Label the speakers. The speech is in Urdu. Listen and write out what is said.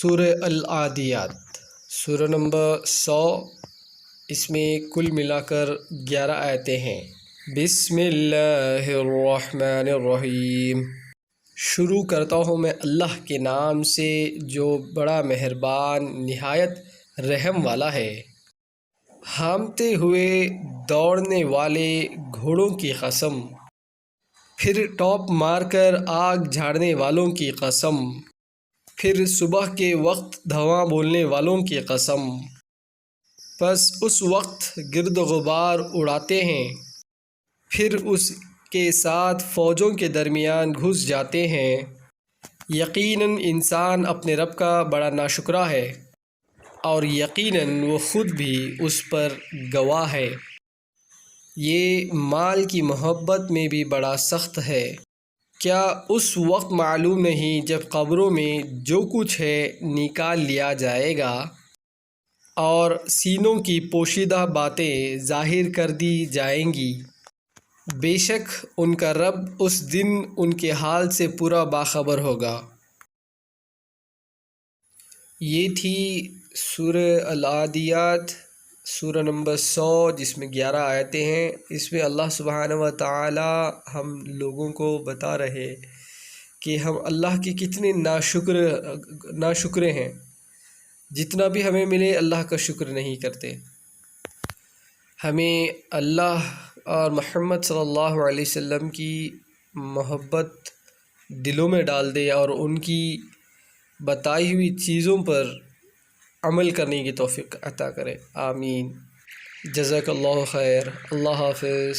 Speaker 1: سورہ العادیات سورہ نمبر 100، اس میں کل ملا کر 11 آیتیں ہیں۔ بسم اللہ الرحمن الرحیم، شروع کرتا ہوں میں اللہ کے نام سے جو بڑا مہربان نہایت رحم والا ہے۔ ہامتے ہوئے دوڑنے والے گھوڑوں کی قسم، پھر ٹوپ مار کر آگ جھاڑنے والوں کی قسم، پھر صبح کے وقت دھواں بولنے والوں کی قسم، پس اس وقت گرد و غبار اڑاتے ہیں، پھر اس کے ساتھ فوجوں کے درمیان گھس جاتے ہیں۔ یقیناً انسان اپنے رب کا بڑا ناشکرا ہے، اور یقیناً وہ خود بھی اس پر گواہ ہے۔ یہ مال کی محبت میں بھی بڑا سخت ہے۔ کیا اس وقت معلوم نہیں جب قبروں میں جو کچھ ہے نکال لیا جائے گا، اور سینوں کی پوشیدہ باتیں ظاہر کر دی جائیں گی؟ بے شک ان کا رب اس دن ان کے حال سے پورا باخبر ہوگا۔ یہ تھی سورہ العادیات سورہ نمبر 100، جس میں 11 آیتیں ہیں۔ اس میں اللہ سبحانہ و تعالی ہم لوگوں کو بتا رہے کہ ہم اللہ کے کتنے ناشکرے ہیں۔ جتنا بھی ہمیں ملے اللہ کا شکر نہیں کرتے۔ ہمیں اللہ اور محمد صلی اللہ علیہ وسلم کی محبت دلوں میں ڈال دے، اور ان کی بتائی ہوئی چیزوں پر عمل کرنے کی توفیق عطا کرے۔ آمین۔ جزاک اللہ خیر۔ اللہ حافظ۔